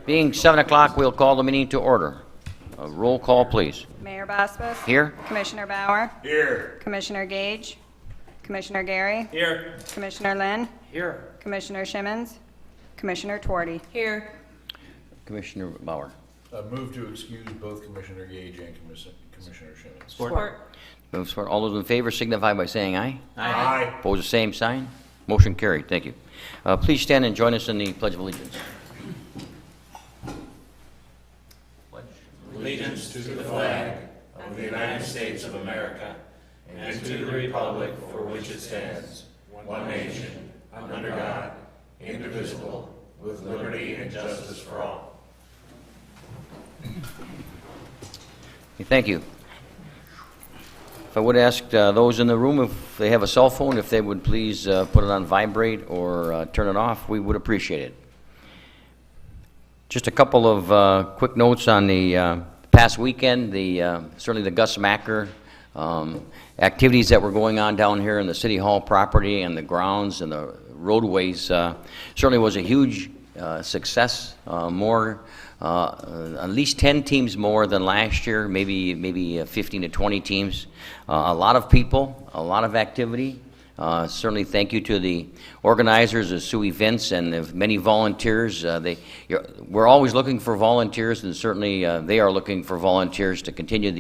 Being 7 o'clock, we'll call the meeting to order. A roll call, please. Mayor Bosbus. Here. Commissioner Bauer. Here. Commissioner Gage. Commissioner Gary. Here. Commissioner Lynn. Here. Commissioner Shimmons. Commissioner Twardy. Here. Commissioner Bauer. Move to excuse both Commissioner Gage and Commissioner Shimmons. Support. Move support. All those in favor signify by saying aye. Aye. Opposed, the same sign. Motion carried. Thank you. Please stand and join us in the Pledge of Allegiance. Allegiance to the flag of the United States of America and to the republic for which it stands, one nation, under God, indivisible, with liberty and justice for all. Thank you. If I would ask those in the room if they have a cell phone, if they would please put it on vibrate or turn it off, we would appreciate it. Just a couple of quick notes on the past weekend. Certainly the Gus Macker activities that were going on down here in the City Hall property and the grounds and the roadways certainly was a huge success. At least 10 teams more than last year, maybe 15 to 20 teams. A lot of people, a lot of activity. Certainly thank you to the organizers of Sioux events and the many volunteers. We're always looking for volunteers, and certainly they are looking for volunteers to continue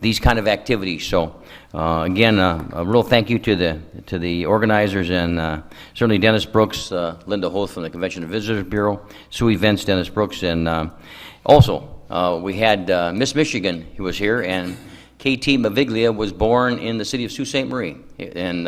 these kind of activities. So again, a real thank you to the organizers, and certainly Dennis Brooks, Linda Hoth from the Convention and Visitors Bureau, Sioux events, Dennis Brooks, and also we had Miss Michigan who was here, and KT Maviglia was born in the city of Sault Ste. Marie, and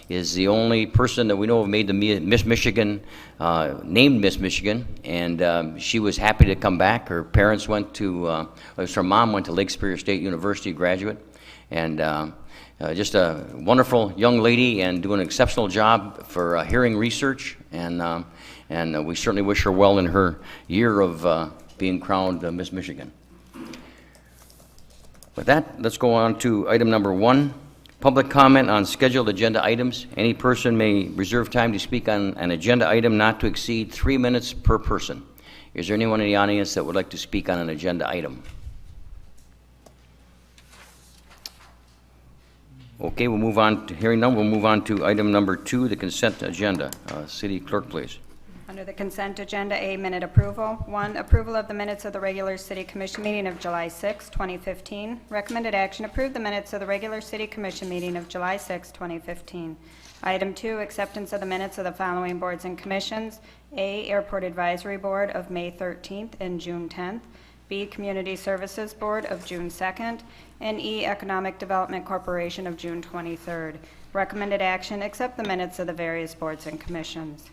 is the only person that we know of made the Miss Michigan, named Miss Michigan, and she was happy to come back. Her parents went to, her mom went to Lake Superior State University, graduate, and just a wonderful young lady and doing an exceptional job for hearing research, and we certainly wish her well in her year of being crowned Miss Michigan. With that, let's go on to item number 1, public comment on scheduled agenda items. Any person may reserve time to speak on an agenda item not to exceed 3 minutes per person. Is there anyone in the audience that would like to speak on an agenda item? Okay, we'll move on to hearing none. We'll move on to item number 2, the consent agenda. City Clerk, please. Under the consent agenda, A, minute approval. 1, approval of the minutes of the regular City Commission meeting of July 6, 2015. Recommended action, approve the minutes of the regular City Commission meeting of July 6, 2015. Item 2, acceptance of the minutes of the following boards and commissions. A, Airport Advisory Board of May 13th and June 10th. B, Community Services Board of June 2nd. And E, Economic Development Corporation of June 23rd. Recommended action, accept the minutes of the various boards and commissions.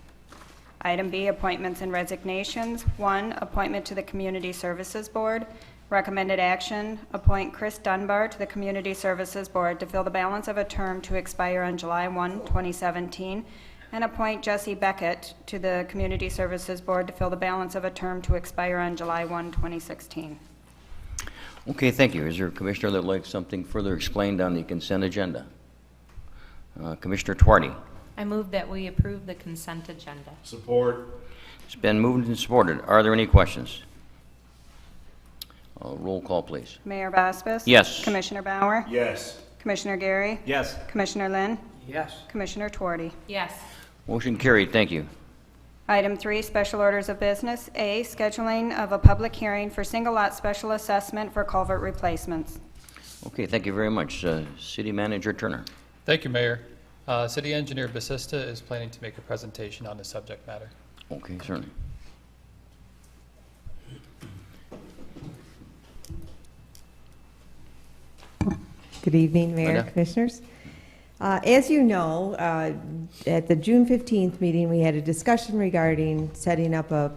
Item B, appointments and resignations. 1, appointment to the Community Services Board. Recommended action, appoint Chris Dunbar to the Community Services Board to fill the balance of a term to expire on July 1, 2017, and appoint Jesse Beckett to the Community Services Board to fill the balance of a term to expire on July 1, 2016. Okay, thank you. Is there a commissioner that would like something further explained on the consent agenda? Commissioner Twardy. I move that we approve the consent agenda. Support. It's been moved and supported. Are there any questions? Roll call, please. Mayor Bosbus? Yes. Commissioner Bauer? Yes. Commissioner Gary? Yes. Commissioner Lynn? Yes. Commissioner Twardy? Yes. Motion carried. Thank you. Item 3, special orders of business. A, scheduling of a public hearing for single lot special assessment for culvert replacements. Okay, thank you very much. City Manager Turner. Thank you, Mayor. City Engineer Basista is planning to make a presentation on the subject matter. Okay, certainly. Good evening, Mayor and Commissioners. As you know, at the June 15th meeting, we had a discussion regarding setting up a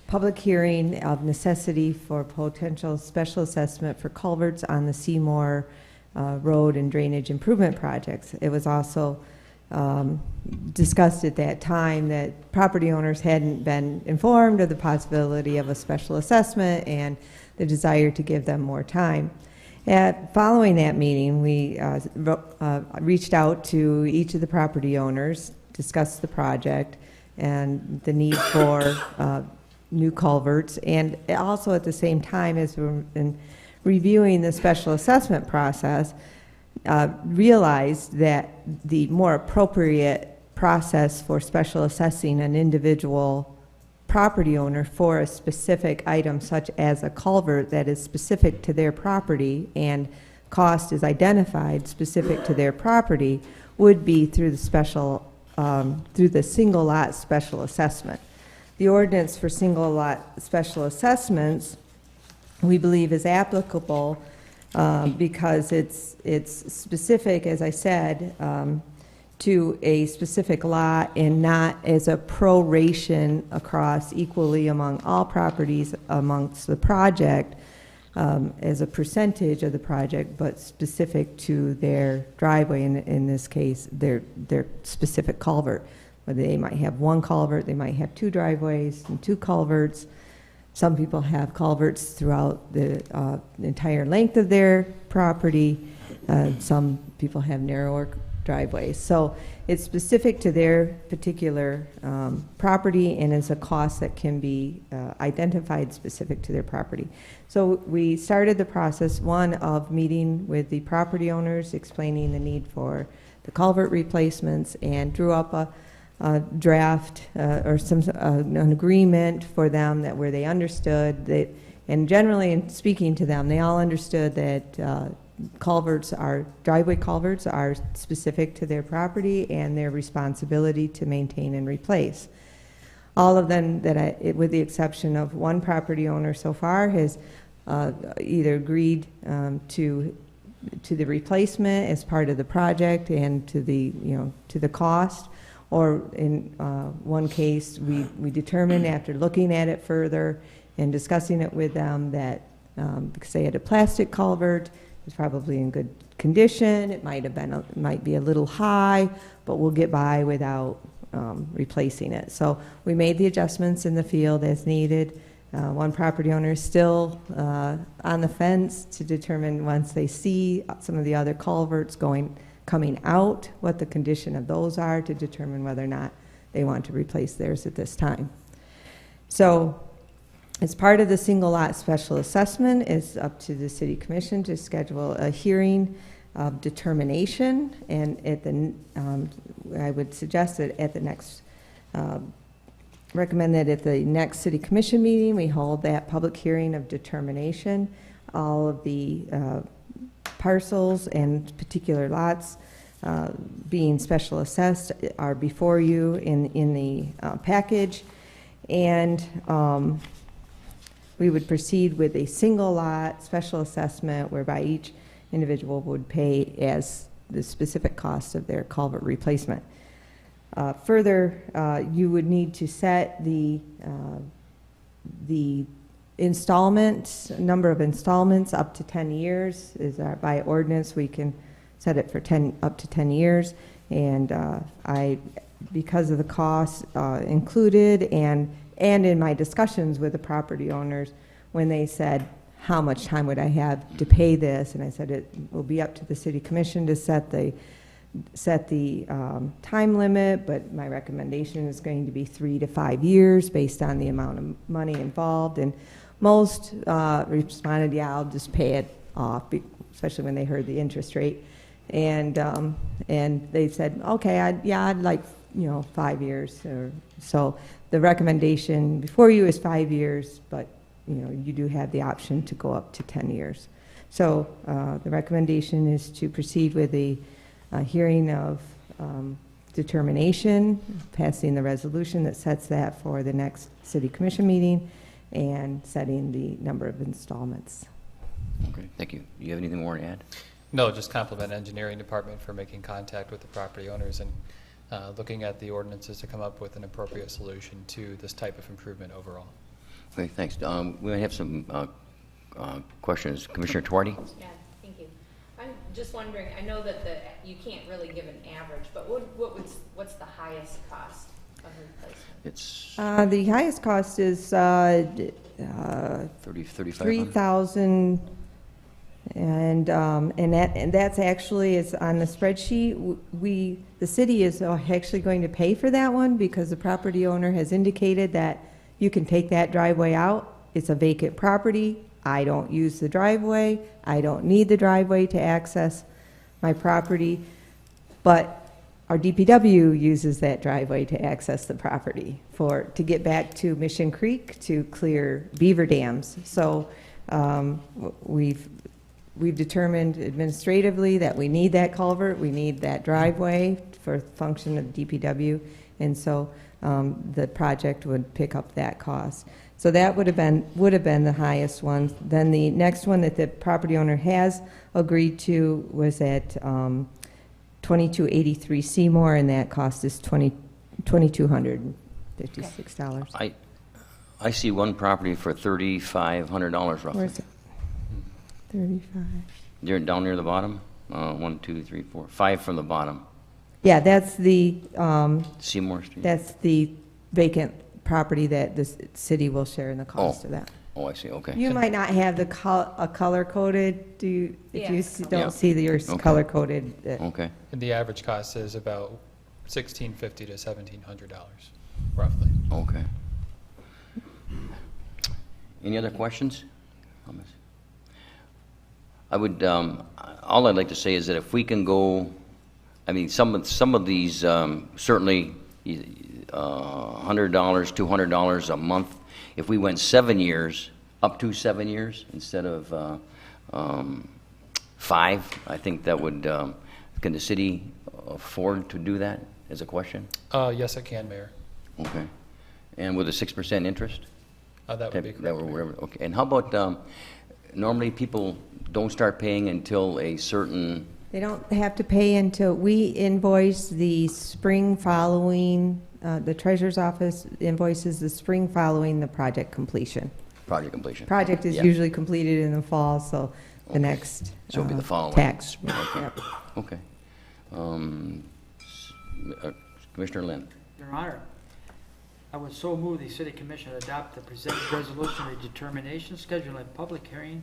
public hearing of necessity for potential special assessment for culverts on the Seymour road and drainage improvement projects. It was also discussed at that time that property owners hadn't been informed of the possibility of a special assessment and the desire to give them more time. Following that meeting, we reached out to each of the property owners, discussed the project, and the need for new culverts. And also at the same time, as we're in reviewing the special assessment process, realized that the more appropriate process for special assessing an individual property owner for a specific item such as a culvert that is specific to their property and cost is identified specific to their property would be through the through the single lot special assessment. The ordinance for single lot special assessments, we believe, is applicable because it's specific, as I said, to a specific lot and not as a proration across equally among all properties amongst the project as a percentage of the project, but specific to their driveway, in this case, their specific culvert. Whether they might have one culvert, they might have two driveways and two culverts. Some people have culverts throughout the entire length of their property. Some people have narrower driveways. So it's specific to their particular property and is a cost that can be identified specific to their property. So we started the process, one, of meeting with the property owners, explaining the need for the culvert replacements, and drew up a draft or an agreement for them that where they understood that, and generally in speaking to them, they all understood that driveway culverts are specific to their property and their responsibility to maintain and replace. All of them, with the exception of one property owner so far, has either agreed to the replacement as part of the project and to the cost, or in one case we determined after looking at it further and discussing it with them that because they had a plastic culvert, it's probably in good condition. It might be a little high, but we'll get by without replacing it. So we made the adjustments in the field as needed. One property owner is still on the fence to determine, once they see some of the other culverts coming out, what the condition of those are, to determine whether or not they want to replace theirs at this time. So as part of the single lot special assessment, it's up to the City Commission to schedule a hearing of determination, and I would suggest that at the next, recommend that at the next City Commission meeting, we hold that public hearing of determination. All of the parcels and particular lots being special assessed are before you in the package, and we would proceed with a single lot special assessment whereby each individual would pay as the specific cost of their culvert replacement. Further, you would need to set the number of installments up to 10 years. By ordinance, we can set it for up to 10 years. And because of the costs included and in my discussions with the property owners, when they said, how much time would I have to pay this? And I said, it will be up to the City Commission to set the time limit, but my recommendation is going to be 3 to 5 years based on the amount of money involved. And most responded, yeah, I'll just pay it off, especially when they heard the interest rate. And they said, okay, I'd like 5 years. So the recommendation before you is 5 years, but you do have the option to go up to 10 years. So the recommendation is to proceed with the hearing of determination, passing the resolution that sets that for the next City Commission meeting, and setting the number of installments. Okay, thank you. Do you have anything more to add? No, just compliment engineering department for making contact with the property owners and looking at the ordinances to come up with an appropriate solution to this type of improvement overall. Okay, thanks. We might have some questions. Commissioner Tuardi? Yeah, thank you. I'm just wondering, I know that you can't really give an average, but what's the highest cost of replacement? It's The highest cost is 3500. And that's actually is on the spreadsheet. The city is actually going to pay for that one because the property owner has indicated that you can take that driveway out. It's a vacant property. I don't use the driveway. I don't need the driveway to access my property. But our DPW uses that driveway to access the property to get back to Mission Creek to clear beaver dams. So we've determined administratively that we need that culvert, we need that driveway for the function of DPW, and so the project would pick up that cost. So that would have been the highest one. Then the next one that the property owner has agreed to was at 2283 Seymour, and that cost is $2,256. I see one property for $3,500 roughly. Where is it? 35. You're down near the bottom? 1, 2, 3, 4, 5 from the bottom. Yeah, that's the Seymour Street? that's the vacant property that the city will share in the cost of that. Oh, I see, okay. You might not have the color coded. If you Yes. don't Yeah. see yours Okay. color coded. Okay. And the average cost is about $1,650 to $1,700, roughly. Okay. Any other questions? Comments? I would, all I'd like to say is that if we can go, I mean, some of these, certainly, $100, $200 a month. If we went 7 years, up to 7 years, instead of 5, I think that would, can the city afford to do that, as a question? Yes, it can, Mayor. Okay. And with a 6% interest? That would be That correct, were Mayor. whatever, okay. And how about, normally people don't start paying until a certain, They don't have to pay until we invoice the spring following. The treasurer's office invoices the spring following the project completion. project completion? Project is Yeah. usually completed in the fall, so the Okay. next So it'll be the following tax. spring, okay. Yep. Okay. Commissioner Lynn? Your Honor, I would so move the City Commission adopt the presented resolution of determination scheduling a public hearing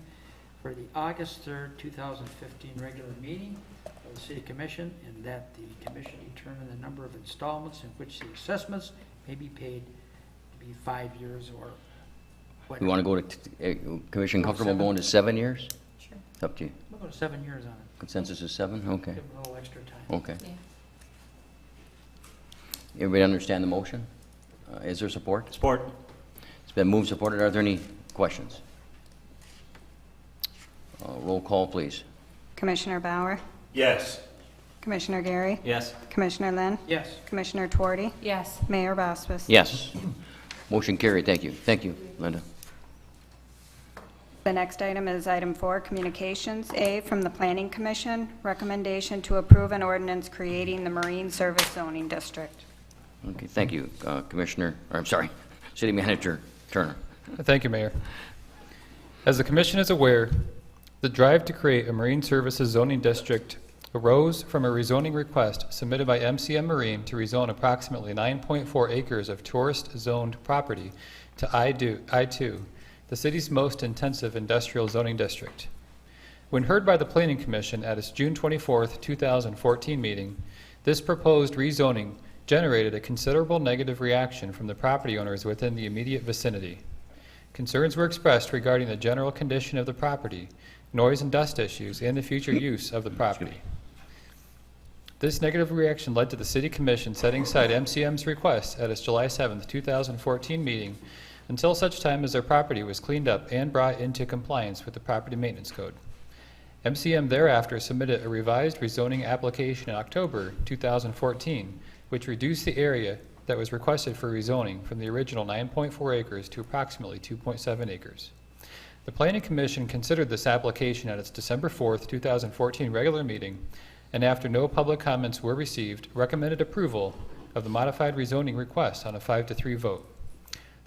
for the August 3rd, 2015 regular meeting of the City Commission, and that the Commission determine the number of installments in which the assessments may be paid to be 5 years or whatever. You want to go to, Commission comfortable 7. going to 7 years? Sure. It's up to you. We'll go to 7 years on it. Consensus is 7? Okay. Give them a little extra time. Okay. Yeah. Everybody understand the motion? Is there support? Support. It's been moved, supported. Are there any questions? Roll call, please. Commissioner Bauer, Yes. Commissioner Gary, Yes. Commissioner Lynn, Yes. Commissioner Twardy, Yes. Mayor Boswis. Yes. Motion carried. Thank you. Thank you, Linda. The next item is item 4, communications. A, from the Planning Commission, recommendation to approve an ordinance creating the Marine Service Zoning District. Okay, thank you, Commissioner, or I'm sorry, City Manager Turner. Thank you, Mayor. As the Commission is aware, the drive to create a Marine Services zoning district arose from a rezoning request submitted by MCM Marine to rezone approximately 9.4 acres of tourist-zoned property to I-2, the city's most intensive industrial zoning district. When heard by the Planning Commission at its June 24, 2014 meeting, this proposed rezoning generated a considerable negative reaction from the property owners within the immediate vicinity. Concerns were expressed regarding the general condition of the property, noise and dust issues, and the future use of the property. This negative reaction led to the City Commission setting aside MCM's request at its July 7, 2014 meeting until such time as their property was cleaned up and brought into compliance with the Property Maintenance Code. MCM thereafter submitted a revised rezoning application in October 2014, which reduced the area that was requested for rezoning from the original 9.4 acres to approximately 2.7 acres. The Planning Commission considered this application at its December 4, 2014 regular meeting, and after no public comments were received, recommended approval of the modified rezoning request on a 5-3 vote.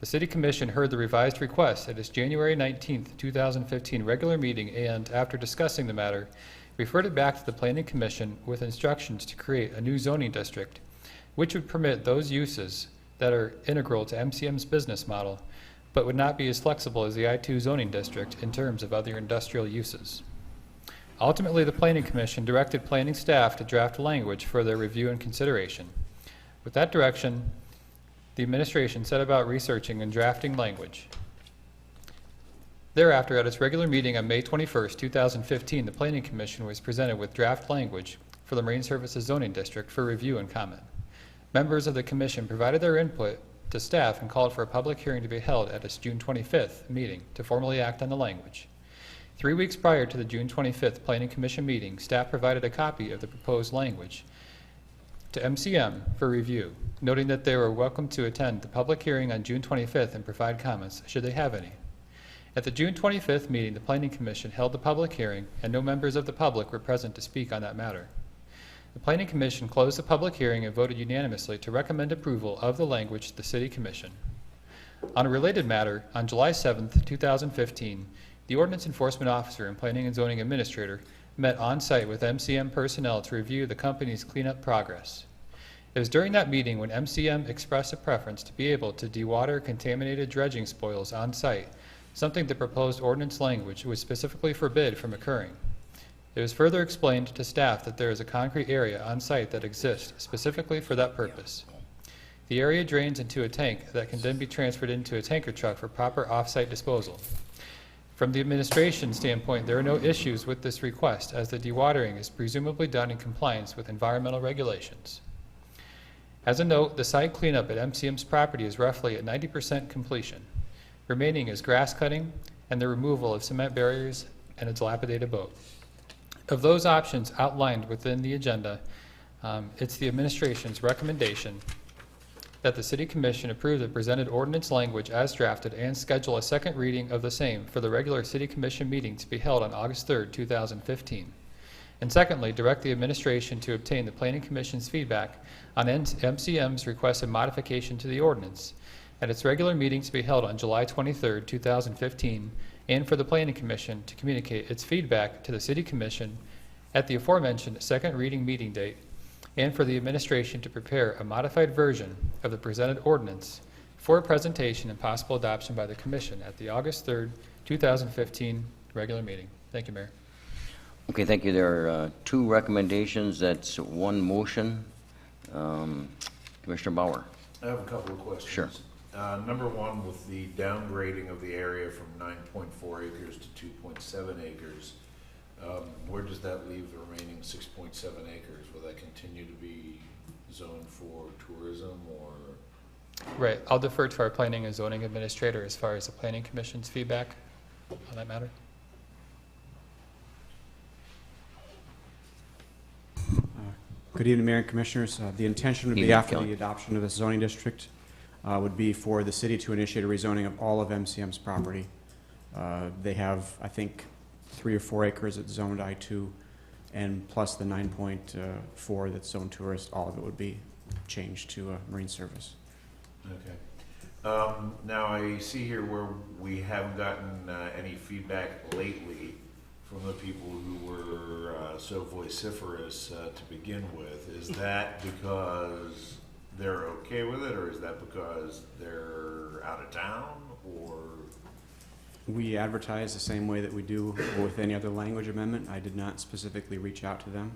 The City Commission heard the revised request at its January 19, 2015 regular meeting and, after discussing the matter, referred it back to the Planning Commission with instructions to create a new zoning district, which would permit those uses that are integral to MCM's business model, but would not be as flexible as the I-2 zoning district in terms of other industrial uses. Ultimately, the Planning Commission directed planning staff to draft language for their review and consideration. With that direction, the administration set about researching and drafting language. Thereafter, at its regular meeting on May 21st, 2015, the Planning Commission was presented with draft language for the Marine Services Zoning District for review and comment. Members of the Commission provided their input to staff and called for a public hearing to be held at its June 25th meeting to formally act on the language. 3 weeks prior to the June 25th Planning Commission meeting, staff provided a copy of the proposed language to MCM for review, noting that they were welcome to attend the public hearing on June 25th and provide comments should they have any. At the June 25th meeting, the Planning Commission held the public hearing, and no members of the public were present to speak on that matter. The Planning Commission closed the public hearing and voted unanimously to recommend approval of the language to the City Commission. On a related matter, on July 7th, 2015, the Ordinance Enforcement Officer and Planning and Zoning Administrator met on-site with MCM personnel to review the company's cleanup progress. It was during that meeting when MCM expressed a preference to be able to dewater contaminated dredging spoils on-site, something the proposed ordinance language would specifically forbid from occurring. It was further explained to staff that there is a concrete area on-site that exists specifically for that purpose. The area drains into a tank that can then be transferred into a tanker truck for proper off-site disposal. From the administration standpoint, there are no issues with this request, as the dewatering is presumably done in compliance with environmental regulations. As a note, the site cleanup at MCM's property is roughly at 90% completion. Remaining is grass cutting and the removal of cement barriers and a dilapidated boat. Of those options outlined within the agenda, it's the administration's recommendation that the City Commission approve the presented ordinance language as drafted and schedule a second reading of the same for the regular City Commission meeting to be held on August 3rd, 2015. And secondly, direct the administration to obtain the Planning Commission's feedback on MCM's requested modification to the ordinance at its regular meeting to be held on July 23rd, 2015, and for the Planning Commission to communicate its feedback to the City Commission at the aforementioned second reading meeting date, and for the administration to prepare a modified version of the presented ordinance for presentation and possible adoption by the Commission at the August 3rd, 2015 regular meeting. Thank you, Mayor. Okay, thank you. There are two recommendations. That's one motion. Commissioner Bauer. I have a couple of questions. Sure. Number one, with the downgrading of the area from 9.4 acres to 2.7 acres, where does that leave the remaining 6.7 acres? Will that continue to be zoned for tourism, or? Right. I'll defer to our Planning and Zoning Administrator as far as the Planning Commission's feedback on that matter. Good evening, Mayor and Commissioners. The intention would be Evening, after Kelly. the adoption of the zoning district would be for the city to initiate a rezoning of all of MCM's property. They have, I think, 3 or 4 acres that's zoned I-2, and plus the 9.4 that's zoned tourist. All of it would be changed to marine service. Okay. Now, I see here where we haven't gotten any feedback lately from the people who were so vociferous to begin with. Is that because they're okay with it, or is that because they're out of town, or? We advertise the same way that we do with any other language amendment. I did not specifically reach out to them,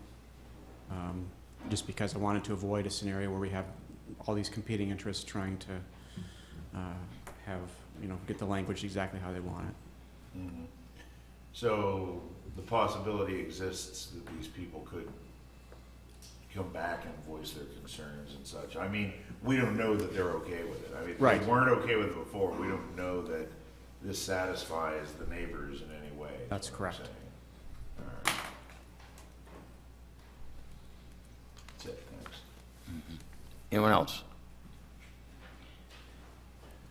just because I wanted to avoid a scenario where we have all these competing interests trying to get the language exactly how they want it. Mm-hmm. So the possibility exists that these people could come back and voice their concerns and such. I mean, we don't know that they're okay with it. I mean, if Right. they weren't okay with it before, we don't know that this satisfies the neighbors in any way. is That's what I'm correct. saying. All right. That's it, thanks. Anyone else?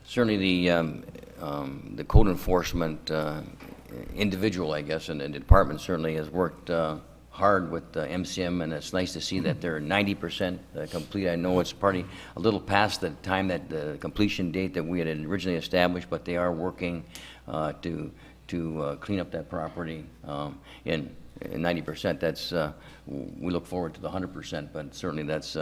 Certainly the code enforcement individual, I guess, and the department certainly has worked hard with MCM, and it's nice to see that they're 90% complete. I know it's probably a little past the time that the completion date that we had originally established, but they are working to clean up that property in 90%. That's we look forward to the 100%, but certainly that's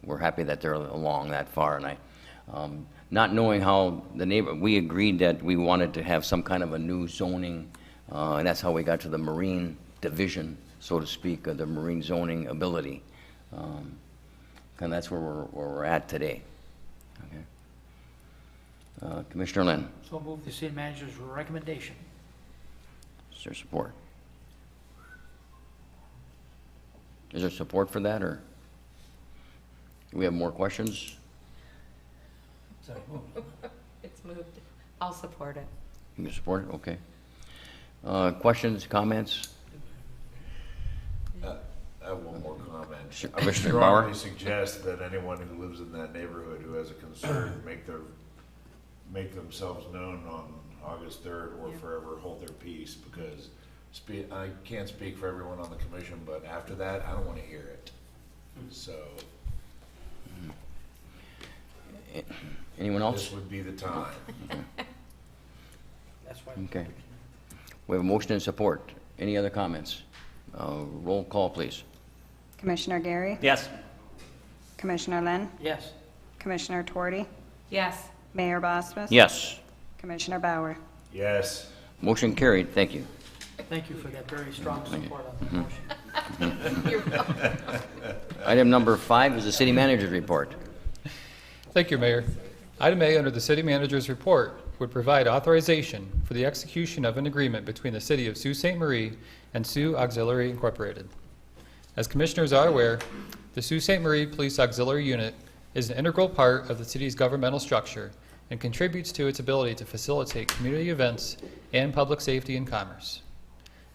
we're happy that they're along that far. And not knowing how the neighbor, we agreed that we wanted to have some kind of a new zoning, and that's how we got to the marine division, so to speak, of the marine zoning ability. And that's where we're at today. Okay. Commissioner Lynn, So move the city manager's recommendation. is there support? Is there support for that, or do we have more questions? It's moved. I'll support it. You can support it, okay. Questions, comments? I have one more comment. Sure. I would Commissioner Bauer? strongly suggest that anyone who lives in that neighborhood who has a concern, make themselves known on August 3rd or forever hold their peace, because I can't speak for everyone on the commission, but after that, I don't want to hear it. So Anyone else? this would be the time. That's why. Okay. We have a motion and support. Any other comments? Roll call, please. Commissioner Gary? Yes. Commissioner Lynn? Yes. Commissioner Tuorty? Yes. Mayor Bosmas? Yes. Commissioner Bauer? Yes. Motion carried. Thank you. Thank you for that very strong support on the motion. You're welcome. Item number 5 is the city manager's report. Thank you, Mayor. Item A under the city manager's report would provide authorization for the execution of an agreement between the city of Sault Ste. Marie and Sioux Auxiliary Incorporated. As commissioners are aware, the Sault Ste. Marie Police Auxiliary Unit is an integral part of the city's governmental structure and contributes to its ability to facilitate community events and public safety and commerce.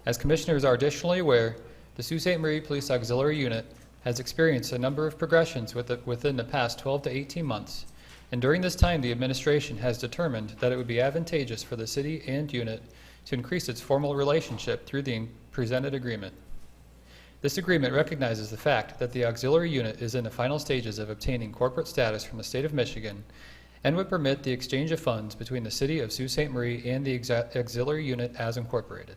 As commissioners are additionally aware, the Sault Ste. Marie Police Auxiliary Unit has experienced a number of progressions within the past 12 to 18 months, and during this time the administration has determined that it would be advantageous for the city and unit to increase its formal relationship through the presented agreement. This agreement recognizes the fact that the auxiliary unit is in the final stages of obtaining corporate status from the state of Michigan and would permit the exchange of funds between the city of Sault Ste. Marie and the auxiliary unit as incorporated.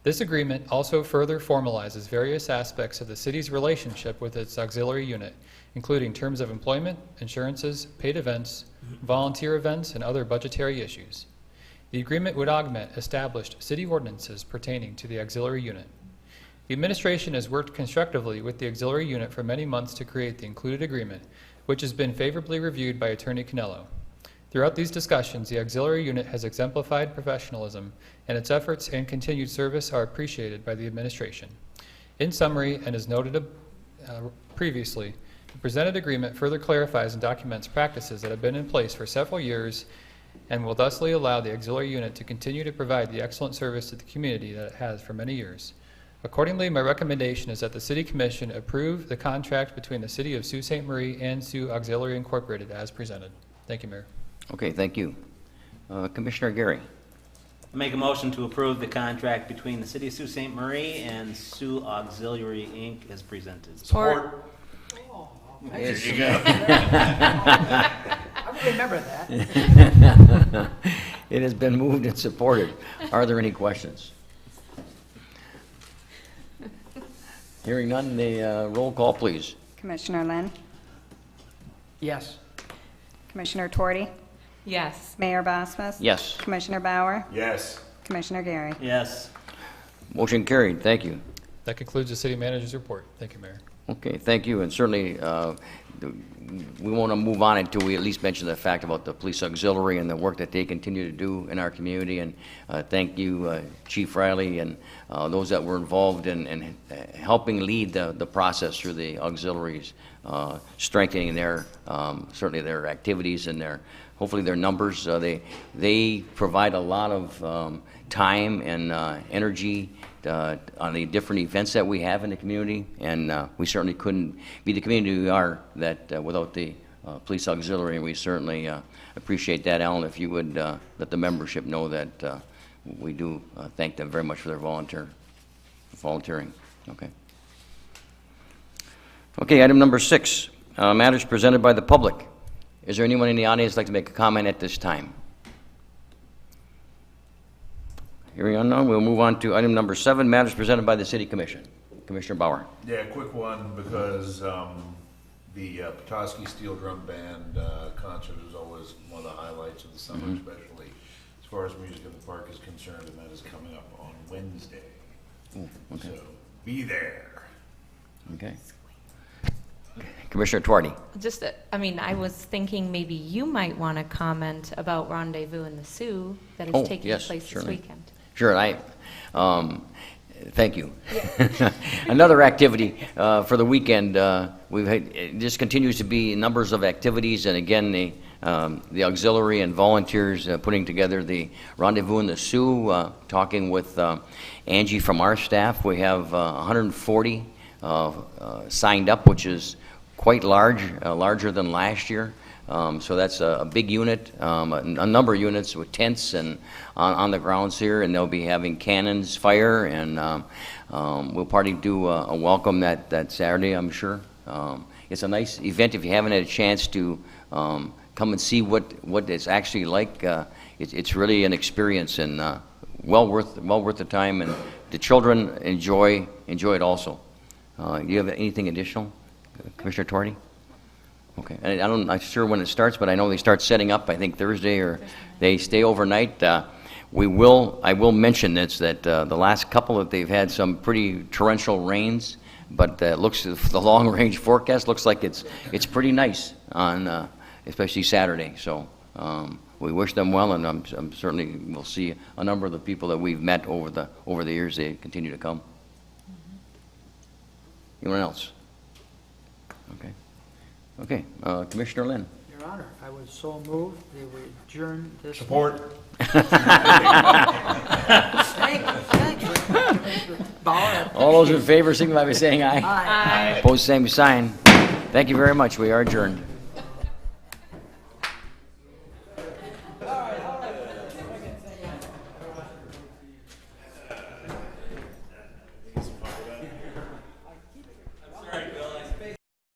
This agreement also further formalizes various aspects of the city's relationship with its auxiliary unit, including terms of employment, insurances, paid events, volunteer events, and other budgetary issues. The agreement would augment established city ordinances pertaining to the auxiliary unit. The administration has worked constructively with the auxiliary unit for many months to create the included agreement, which has been favorably reviewed by Attorney Canello. Throughout these discussions, the auxiliary unit has exemplified professionalism, and its efforts and continued service are appreciated by the administration. In summary, and as noted previously, the presented agreement further clarifies and documents practices that have been in place for several years and will thusly allow the auxiliary unit to continue to provide the excellent service to the community that it has for many years. Accordingly, my recommendation is that the City Commission approve the contract between the City of Sault Ste. Marie and Sioux Auxiliary Incorporated as presented. Thank you, Mayor. Okay, thank you. Commissioner Gary. Make a motion to approve the contract between the City of Sault Ste. Marie and Sioux Auxiliary, Inc. as presented. Support. There you go. I remember that. It has been moved and supported. Are there any questions? Hearing none, the roll call, please. Commissioner Lynn? Yes. Commissioner Tuorty? Yes. Mayor Bosmas? Yes. Commissioner Bauer? Yes. Commissioner Gary? Yes. Motion carried. Thank you. That concludes the city manager's report. Thank you, Mayor. Okay, thank you, and certainly, we want to move on until we at least mention the fact about the police auxiliary and the work that they continue to do in our community, and thank you, Chief Riley, and those that were involved in helping lead the process through the auxiliaries, strengthening their, certainly their activities and hopefully their numbers. They provide a lot of time and energy on the different events that we have in the community, and we certainly couldn't be the community we are without the police auxiliary, and we certainly appreciate that. Alan, if you would let the membership know that we do thank them very much for their volunteering. Okay. Okay, item number 6, matters presented by the public. Is there anyone in the audience who'd like to make a comment at this time? Hearing none, we'll move on to item number 7, matters presented by the City Commission. Commissioner Bauer. Yeah, quick one, because the Petoskey Steel Drum Band concert is always one of the highlights of the summer, especially as far as Music in the Park is concerned, and that is coming up on Wednesday. Okay. So be there. Okay. Commissioner Tuarty. Just, I was thinking maybe you might want to comment about Rendezvous in the Sioux that is Oh, taking yes, place this certainly. weekend. Sure, thank you. Another activity for the weekend, it just continues to be numbers of activities, and again, the auxiliary and volunteers putting together the Rendezvous in the Sioux, talking with Angie from our staff. We have 140 signed up, which is quite large, larger than last year. So that's a big unit, a number of units with tents and on the grounds here, and they'll be having cannons fire, and we'll probably do a welcome that Saturday, I'm sure. It's a nice event. If you haven't had a chance to come and see what it's actually like, it's really an experience, and well worth the time, and the children enjoy it also. Do you have anything additional, Commissioner Tuarty? Okay, and I'm not sure when it starts, but I know they start setting up, I think Thursday, or they stay overnight. I will mention this, that the last couple that they've had some pretty torrential rains, but the long-range forecast looks like it's pretty nice on, especially Saturday. So we wish them well, and I'm certainly will see a number of the people that we've met over the years. They continue to come. Anyone else? Okay. Okay, Commissioner Lynn. Your Honor, I would so move that we adjourn this. Support. Thanks. Bauer. All those in favor signify by saying aye. Aye. Opposed, same sign. Thank you very much. We are adjourned.